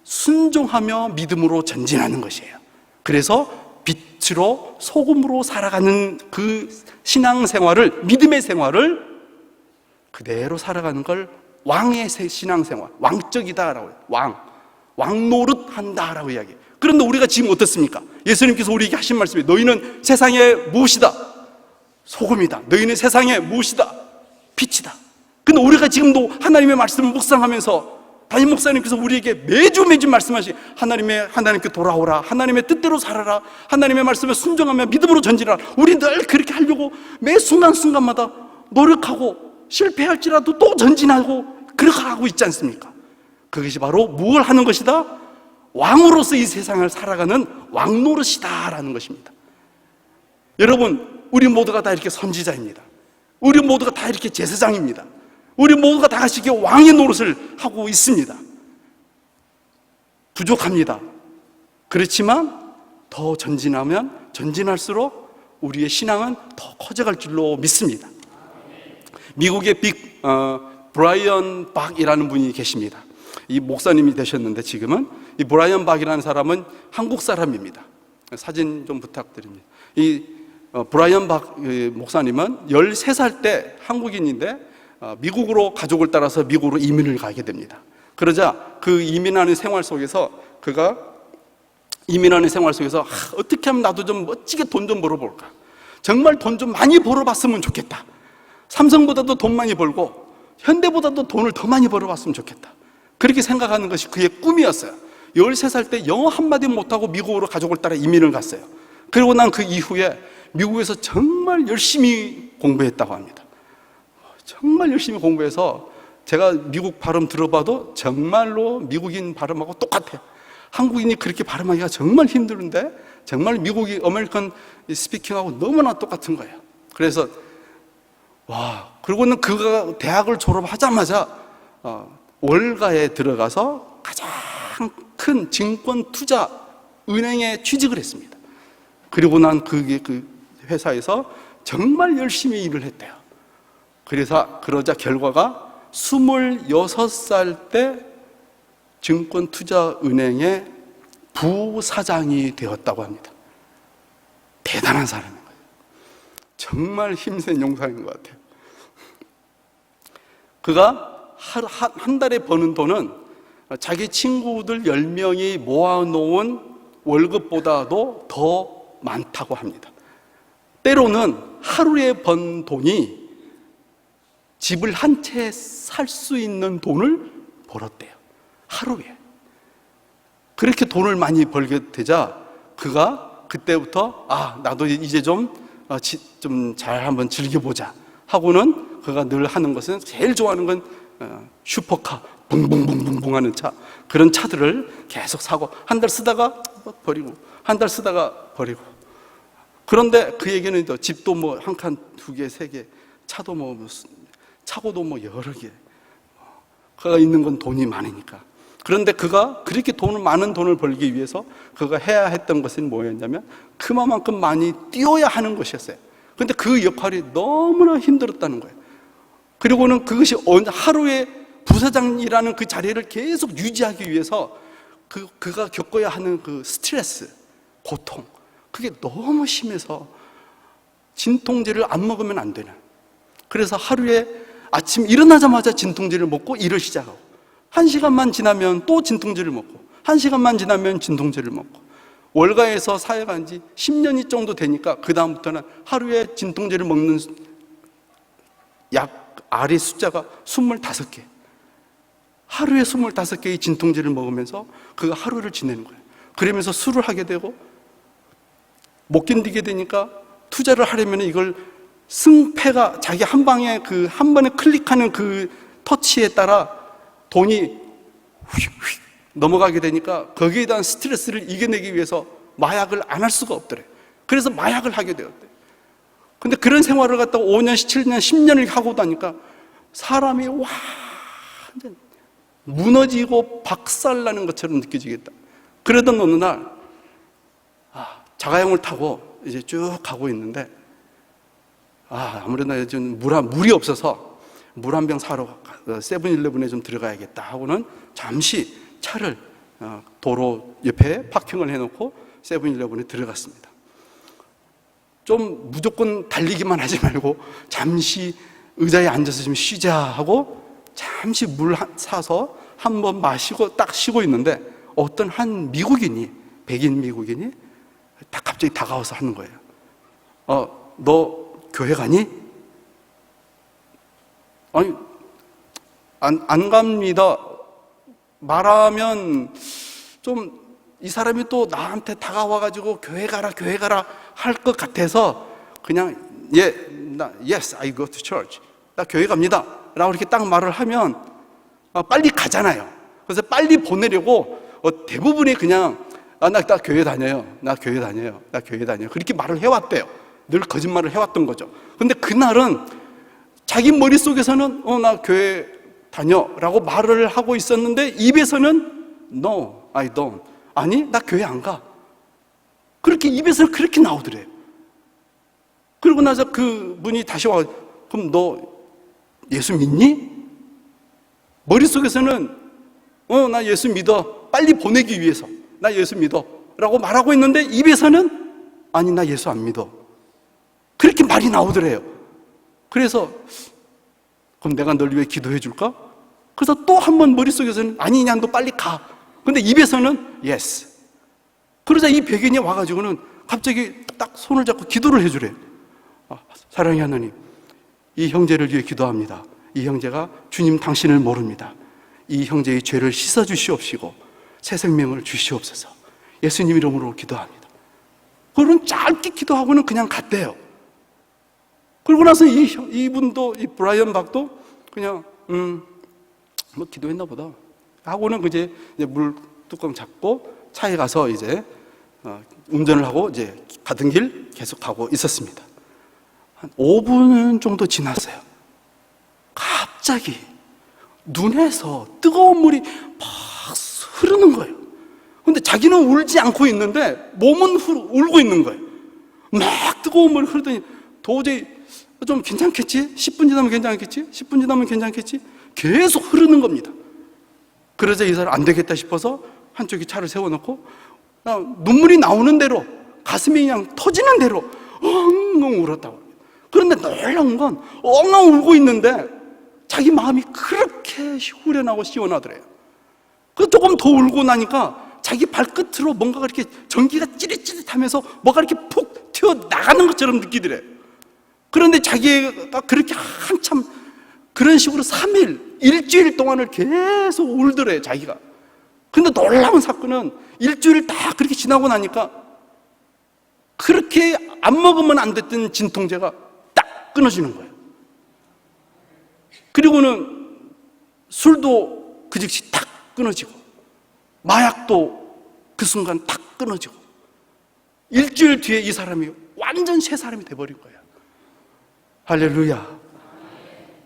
순종하며 믿음으로 전진하는 것이에요. 그래서 빛으로 소금으로 살아가는 그 신앙생활을, 믿음의 생활을 그대로 살아가는 걸 왕의 신앙생활, 왕적이다라고 해요. 왕노릇 한다라고 이야기해요. 그런데 우리가 지금 어떻습니까? 예수님께서 우리에게 하신 말씀이, 너희는 세상의 무엇이다? 소금이다. 너희는 세상의 무엇이다? 빛이다. 근데 우리가 지금도 하나님의 말씀을 묵상하면서 담임 목사님께서 우리에게 매주 말씀하시, 하나님께 돌아오라, 하나님의 뜻대로 살아라, 하나님의 말씀에 순종하며 믿음으로 전진하라. 우리 늘 그렇게 하려고 매 순간순간마다 노력하고 실패할지라도 또 전진하고 그렇게 하고 있지 않습니까? 그것이 바로 무엇을 하는 것이다? 왕으로서 이 세상을 살아가는 왕노릇이다라는 것입니다. 여러분, 우리 모두가 다 이렇게 선지자입니다. 우리 모두가 다 이렇게 제사장입니다. 우리 모두가 다 같이 이렇게 왕의 노릇을 하고 있습니다. 부족합니다. 그렇지만 더 전진하면 전진할수록 우리의 신앙은 더 커져갈 줄로 믿습니다. 미국의 브라이언 박이라는 분이 계십니다. 이 목사님이 되셨는데 지금은 이 브라이언 박이라는 사람은 한국 사람입니다. 사진 좀 부탁드립니다. 이 브라이언 박 목사님은 13살 때 한국인인데 미국으로 가족을 따라서 미국으로 이민을 가게 됩니다. 그러자 그 이민하는 생활 속에서 어떻게 하면 나도 좀 멋지게 돈 좀 벌어볼까, 정말 돈 좀 많이 벌어봤으면 좋겠다, 삼성보다도 돈 많이 벌고 현대보다도 돈을 더 많이 벌어봤으면 좋겠다, 그렇게 생각하는 것이 그의 꿈이었어요. 13살 때 영어 한마디 못하고 미국으로 가족을 따라 이민을 갔어요. 그리고 난 그 이후에 미국에서 정말 열심히 공부했다고 합니다. 정말 열심히 공부해서 제가 미국 발음 들어봐도 정말로 미국인 발음하고 똑같아요. 한국인이 그렇게 발음하기가 정말 힘드는데 정말 미국이 아메리칸 스피킹하고 너무나 똑같은 거예요. 그래서 그리고는 그가 대학을 졸업하자마자 월가에 들어가서 가장 큰 증권 투자 은행에 취직을 했습니다. 그리고 난 그 회사에서 정말 열심히 일을 했대요. 그러자 결과가 26살 때 증권투자은행의 부사장이 되었다고 합니다. 대단한 사람인 거예요. 정말 힘센 용사인 것 같아요. 그가 한 달에 버는 돈은 자기 친구들 10명이 모아놓은 월급보다도 더 많다고 합니다. 때로는 하루에 번 돈이 집을 한 채 살 수 있는 돈을 벌었대요. 하루에. 그렇게 돈을 많이 벌게 되자 그가 그때부터 나도 이제 좀 잘 한번 즐겨보자 하고는 그가 늘 하는 것은, 제일 좋아하는 건 슈퍼카, 붕붕붕붕붕 하는 차, 그런 차들을 계속 사고, 한 달 쓰다가 버리고, 한 달 쓰다가 버리고. 그런데 그 얘기는 또 집도 뭐 한 칸, 두 개, 세 개, 차도 뭐 차고도 뭐 여러 개. 그가 있는 건 돈이 많으니까. 그런데 그가 그렇게 많은 돈을 벌기 위해서 그가 해야 했던 것은 뭐였냐면 그만큼 많이 뛰어야 하는 것이었어요. 그런데 그 역할이 너무나 힘들었다는 거예요. 그리고는 그것이 하루에 부사장이라는 그 자리를 계속 유지하기 위해서 그가 겪어야 하는 그 스트레스, 고통, 그게 너무 심해서 진통제를 안 먹으면 안 되는. 그래서 하루에 아침 일어나자마자 진통제를 먹고 일을 시작하고, 1시간만 지나면 또 진통제를 먹고, 1시간만 지나면 진통제를 먹고, 월가에서 사역한 지 10년이 정도 되니까 그 다음부터는 하루에 진통제를 먹는 약 알의 숫자가 25개. 하루에 25개의 진통제를 먹으면서 그가 하루를 지내는 거예요. 그러면서 술을 하게 되고, 못 견디게 되니까 투자를 하려면 이걸 승패가 자기 한 방에 한 번에 클릭하는 그 터치에 따라 돈이 휙휙 넘어가게 되니까 거기에 대한 스트레스를 이겨내기 위해서 마약을 안 할 수가 없더래. 그래서 마약을 하게 되었대. 근데 그런 생활을 갖다가 5년, 7년, 10년을 하고 나니까 사람이 완전 무너지고 박살나는 것처럼 느껴지겠다. 그러던 어느 날 자가용을 타고 이제 쭉 가고 있는데 아무래도 요즘 물이 없어서 물 한 병 사러 세븐일레븐에 좀 들어가야겠다 하고는 잠시 차를 도로 옆에 파킹을 해놓고 세븐일레븐에 들어갔습니다. 좀 무조건 달리기만 하지 말고 잠시 의자에 앉아서 좀 쉬자 하고 잠시 물 사서 한번 마시고 딱 쉬고 있는데 어떤 한 미국인이, 백인 미국인이 딱 갑자기 다가와서 하는 거예요. 너 교회 가니? 아니, 안 갑니다. 말하면 좀 이 사람이 또 나한테 다가와가지고 교회 가라 할 것 같아서 그냥 yes, I go to church. 나 교회 갑니다. 라고 이렇게 딱 말을 하면 빨리 가잖아요. 그래서 빨리 보내려고 대부분이 그냥 나 교회 다녀요. 나 교회 다녀요. 그렇게 말을 해왔대요. 늘 거짓말을 해왔던 거죠. 근데 그날은 자기 머릿속에서는 나 교회 다녀 라고 말을 하고 있었는데 입에서는 No, I don't. 아니, 나 교회 안 가. 그렇게 입에서 그렇게 나오더래요. 그러고 나서 그 분이 다시 와, 그럼 너 예수 믿니? 머릿속에서는 나 예수 믿어. 빨리 보내기 위해서. 나 예수 믿어. 라고 말하고 있는데 입에서는 아니, 나 예수 안 믿어. 그렇게 말이 나오더래요. 그래서 그럼 내가 널 위해 기도해 줄까? 그래서 또 한 번 머릿속에서는 아니냐, 너 빨리 가. 근데 입에서는 yes. 그러자 이 백인이 와가지고는 갑자기 딱 손을 잡고 기도를 해주래요. 사랑의 하나님, 이 형제를 위해 기도합니다. 이 형제가 주님 당신을 모릅니다. 이 형제의 죄를 씻어주시옵시고 새 생명을 주시옵소서. 예수님 이름으로 기도합니다. 그러면 짧게 기도하고는 그냥 갔대요. 그러고 나서 이분도, 이 브라이언 박도 그냥 뭐 기도했나 보다 하고는 이제 물 뚜껑 잡고 차에 가서 이제 운전을 하고 이제 가던 길 계속 가고 있었습니다. 한 5분 정도 지났어요. 갑자기 눈에서 뜨거운 물이 막 흐르는 거예요. 근데 자기는 울지 않고 있는데 몸은 울고 있는 거예요. 막 뜨거운 물이 흐르더니 도저히 좀 괜찮겠지? 10분 지나면 괜찮겠지? 10분 지나면 괜찮겠지? 계속 흐르는 겁니다. 그러자 이 사람 안 되겠다 싶어서 한쪽에 차를 세워놓고 눈물이 나오는 대로, 가슴이 그냥 터지는 대로 엉엉 울었다고. 그런데 놀라운 건 엉엉 울고 있는데 자기 마음이 그렇게 후련하고 시원하더래요. 그 조금 더 울고 나니까 자기 발끝으로 뭔가가 이렇게 전기가 찌릿찌릿하면서 뭐가 이렇게 푹 튀어나가는 것처럼 느끼더래요. 그런데 자기가 그렇게 한참 그런 식으로 3일, 일주일 동안을 계속 울더래요, 자기가. 근데 놀라운 사건은 일주일 다 그렇게 지나고 나니까 그렇게 안 먹으면 안 됐던 진통제가 딱 끊어지는 거예요. 그리고는 술도 그 즉시 탁 끊어지고, 마약도 그 순간 탁 끊어지고, 일주일 뒤에 이 사람이 완전 새 사람이 돼버린 거예요. 할렐루야.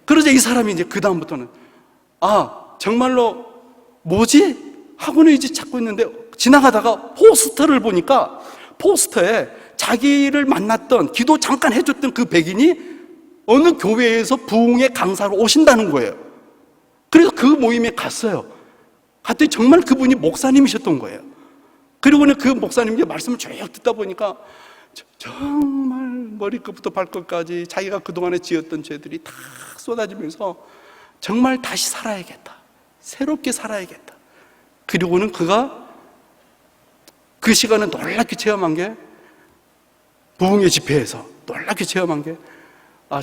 그러자 이 사람이 이제 그 다음부터는 정말로 뭐지? 학원을 이제 찾고 있는데 지나가다가 포스터를 보니까 포스터에 자기를 만났던, 기도 잠깐 해줬던 그 백인이 어느 교회에서 부흥의 강사로 오신다는 거예요. 그래서 그 모임에 갔어요. 갔더니 정말 그분이 목사님이셨던 거예요. 그리고는 그 목사님께 말씀을 쭉 듣다 보니까 정말 머리끝부터 발끝까지 자기가 그동안에 지었던 죄들이 다 쏟아지면서 정말 다시 살아야겠다, 새롭게 살아야겠다. 그리고는 그가 그 시간에 놀랍게 체험한 게, 부흥의 집회에서 놀랍게 체험한 게,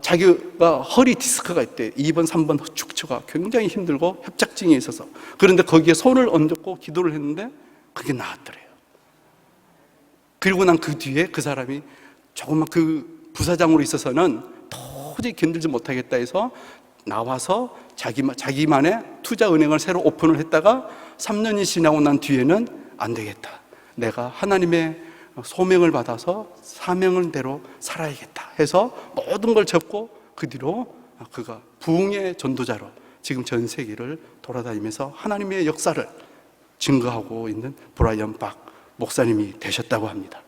자기가 허리 디스크가 있대. 2번, 3번 축처가 굉장히 힘들고 협착증이 있어서, 그런데 거기에 손을 얹고 기도를 했는데 그게 나았더래요. 그리고 난 그 뒤에 그 사람이 조금만, 그 부사장으로 있어서는 도저히 견딜지 못하겠다 해서 나와서 자기만의 투자은행을 새로 오픈을 했다가 3년이 지나고 난 뒤에는 안 되겠다, 내가 하나님의 소명을 받아서 사명대로 살아야겠다 해서 모든 걸 접고 그 뒤로 그가 부흥의 전도자로 지금 전 세계를 돌아다니면서 하나님의 역사를 증거하고 있는 브라이언 박 목사님이 되셨다고 합니다.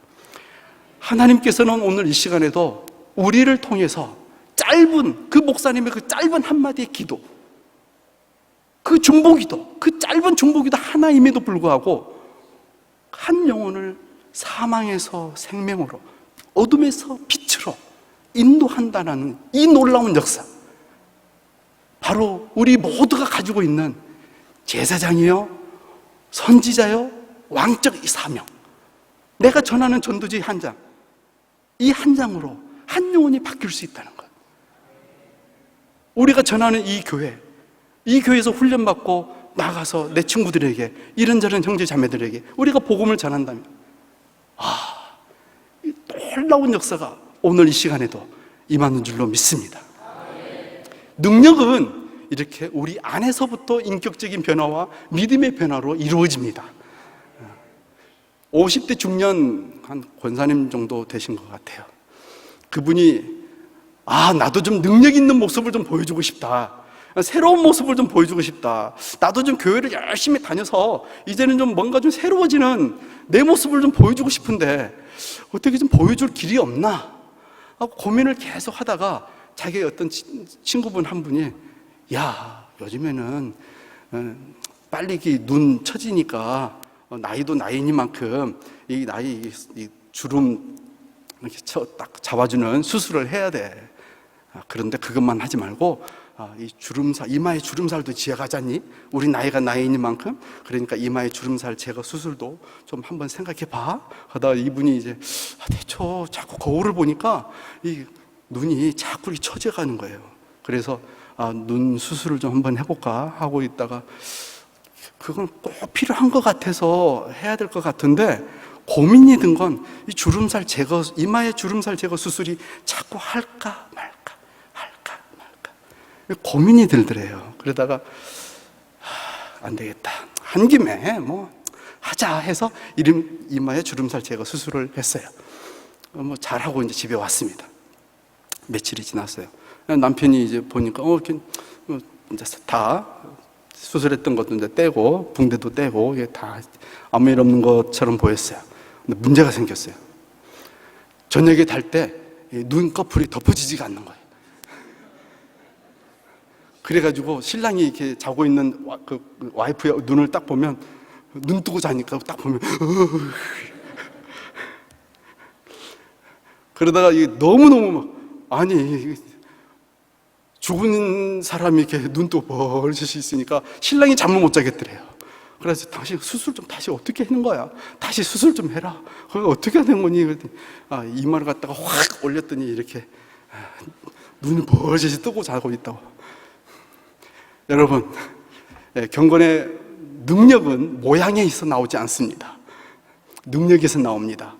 하나님께서는 오늘 이 시간에도 우리를 통해서 짧은, 그 목사님의 그 짧은 한마디의 기도, 그 중보기도, 그 짧은 중보기도 하나임에도 불구하고 한 영혼을 사망에서 생명으로, 어둠에서 빛으로 인도한다는 이 놀라운 역사, 바로 우리 모두가 가지고 있는 제사장이요, 선지자요, 왕적 이 사명, 내가 전하는 전도지 한 장, 이 한 장으로 한 영혼이 바뀔 수 있다는 것. 우리가 전하는 이 교회에서 훈련받고 나가서 내 친구들에게, 이런저런 형제 자매들에게 우리가 복음을 전한다면, 이 놀라운 역사가 오늘 이 시간에도 임하는 줄로 믿습니다. 능력은 이렇게 우리 안에서부터 인격적인 변화와 믿음의 변화로 이루어집니다. 50대 중년 한 권사님 정도 되신 것 같아요. 그분이 나도 좀 능력 있는 모습을 좀 보여주고 싶다, 새로운 모습을 좀 보여주고 싶다, 나도 좀 교회를 열심히 다녀서 이제는 좀 뭔가 좀 새로워지는 내 모습을 좀 보여주고 싶은데 어떻게 좀 보여줄 길이 없나 하고 고민을 계속 하다가 자기의 어떤 친구분 한 분이, 야, 요즘에는 빨리 눈 처지니까 나이도 나이니만큼 이 주름 이렇게 딱 잡아주는 수술을 해야 돼. 그런데 그것만 하지 말고 이 주름살, 이마에 주름살도 지어가자니, 우리 나이가 나이니만큼, 그러니까 이마에 주름살 제거 수술도 좀 한번 생각해 봐 하다가 이분이 이제 대초 자꾸 거울을 보니까 이 눈이 자꾸 처져가는 거예요. 그래서 눈 수술을 좀 한번 해볼까 하고 있다가 그건 꼭 필요한 것 같아서 해야 될 것 같은데 고민이 든 건 이 주름살 제거, 이마의 주름살 제거 수술이 자꾸 할까 말까 고민이 들더래요. 그러다가 안 되겠다, 한 김에 뭐 하자 해서 이마의 주름살 제거 수술을 했어요. 뭐 잘하고 이제 집에 왔습니다. 며칠이 지났어요. 남편이 이제 보니까 이제 다 수술했던 것도 이제 떼고 붕대도 떼고 이게 다 아무 일 없는 것처럼 보였어요. 근데 문제가 생겼어요. 저녁에 잘 때 눈꺼풀이 덮어지지가 않는 거예요. 그래가지고 신랑이 이렇게 자고 있는 그 와이프의 눈을 딱 보면, 눈 뜨고 자니까 딱 보면 그러다가 너무너무 죽은 사람이 이렇게 눈 뜨고 벌짓이 있으니까 신랑이 잠을 못 자겠더래요. 그래서 당신 수술 좀 다시 어떻게 하는 거야? 다시 수술 좀 해라. 그거 어떻게 하는 거니? 그랬더니 이마를 갖다가 확 올렸더니 이렇게 눈이 벌짓이 뜨고 자고 있다고. 여러분, 경건의 능력은 모양에 있어 나오지 않습니다. 능력에서 나옵니다.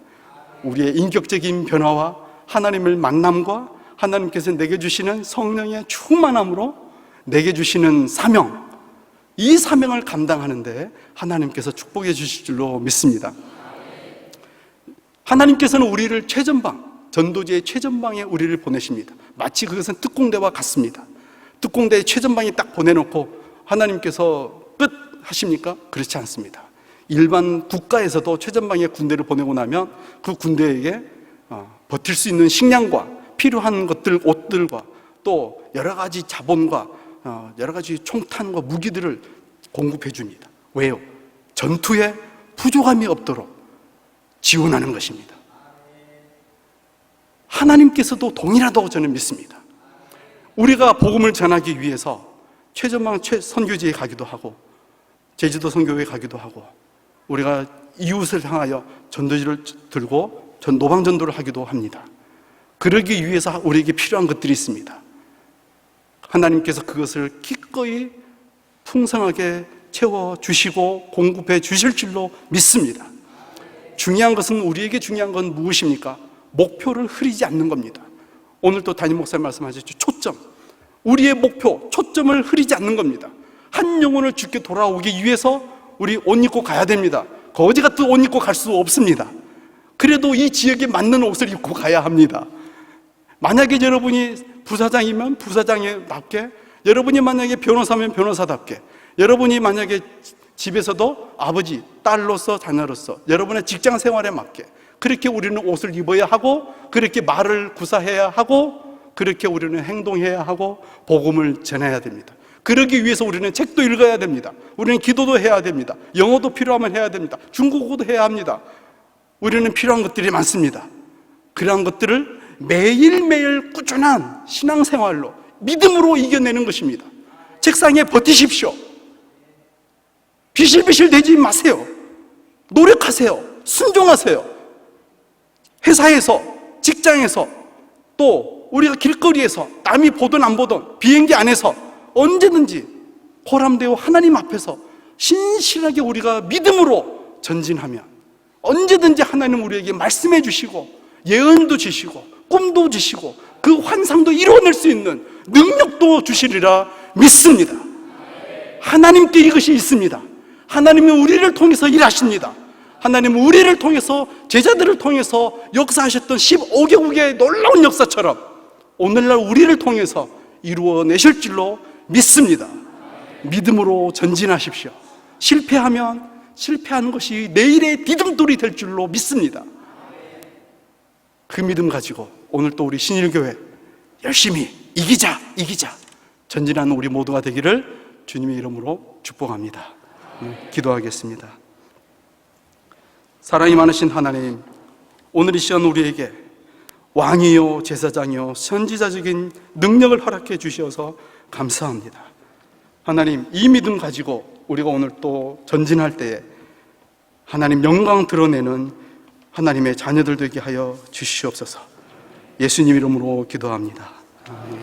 우리의 인격적인 변화와 하나님을 만남과 하나님께서 내게 주시는 성령의 충만함으로 내게 주시는 사명, 이 사명을 감당하는데 하나님께서 축복해 주실 줄로 믿습니다. 하나님께서는 우리를 최전방, 전도지의 최전방에 우리를 보내십니다. 마치 그것은 특공대와 같습니다. 특공대의 최전방에 딱 보내놓고 하나님께서 끝 하십니까? 그렇지 않습니다. 일반 국가에서도 최전방에 군대를 보내고 나면 그 군대에게 버틸 수 있는 식량과 필요한 것들, 옷들과 또 여러 가지 자본과 여러 가지 총탄과 무기들을 공급해 줍니다. 왜요? 전투에 부족함이 없도록 지원하는 것입니다. 하나님께서도 동일하다고 저는 믿습니다. 우리가 복음을 전하기 위해서 최전방 선교지에 가기도 하고 제주도 선교회에 가기도 하고 우리가 이웃을 향하여 전도지를 들고 노방전도를 하기도 합니다. 그러기 위해서 우리에게 필요한 것들이 있습니다. 하나님께서 그것을 기꺼이 풍성하게 채워주시고 공급해 주실 줄로 믿습니다. 중요한 것은, 우리에게 중요한 건 무엇입니까? 목표를 흐리지 않는 겁니다. 오늘 또 담임 목사님 말씀하셨죠. 초점. 우리의 목표, 초점을 흐리지 않는 겁니다. 한 영혼을 주께 돌아오기 위해서 우리 옷 입고 가야 됩니다. 거지 같은 옷 입고 갈 수 없습니다. 그래도 이 지역에 맞는 옷을 입고 가야 합니다. 만약에 여러분이 부사장이면 부사장답게, 여러분이 만약에 변호사면 변호사답게, 여러분이 만약에 집에서도 아버지, 딸로서, 자녀로서 여러분의 직장 생활에 맞게 그렇게 우리는 옷을 입어야 하고, 그렇게 말을 구사해야 하고, 그렇게 우리는 행동해야 하고 복음을 전해야 됩니다. 그러기 위해서 우리는 책도 읽어야 됩니다. 우리는 기도도 해야 됩니다. 영어도 필요하면 해야 됩니다. 중국어도 해야 합니다. 우리는 필요한 것들이 많습니다. 그러한 것들을 매일매일 꾸준한 신앙생활로 믿음으로 이겨내는 것입니다. 책상에 버티십시오. 비실비실 대지 마세요. 노력하세요. 순종하세요. 회사에서, 직장에서, 또 우리가 길거리에서 남이 보든 안 보든 비행기 안에서 언제든지 호람되어 하나님 앞에서 신실하게 우리가 믿음으로 전진하면 언제든지 하나님 우리에게 말씀해 주시고 예언도 주시고 꿈도 주시고 그 환상도 이루어낼 수 있는 능력도 주시리라 믿습니다. 하나님께 이것이 있습니다. 하나님은 우리를 통해서 일하십니다. 하나님은 우리를 통해서, 제자들을 통해서 역사하셨던 15개국의 놀라운 역사처럼 오늘날 우리를 통해서 이루어내실 줄로 믿습니다. 믿음으로 전진하십시오. 실패하면 실패하는 것이 내일의 디딤돌이 될 줄로 믿습니다. 그 믿음 가지고 오늘 또 우리 신일교회 열심히 이기자 전진하는 우리 모두가 되기를 주님의 이름으로 축복합니다. 기도하겠습니다. 사랑이 많으신 하나님, 오늘 이 시간 우리에게 왕이요 제사장이요 선지자적인 능력을 허락해 주셔서 감사합니다. 하나님, 이 믿음 가지고 우리가 오늘 또 전진할 때에 하나님 영광 드러내는 하나님의 자녀들 되게 하여 주시옵소서. 예수님 이름으로 기도합니다. 아멘.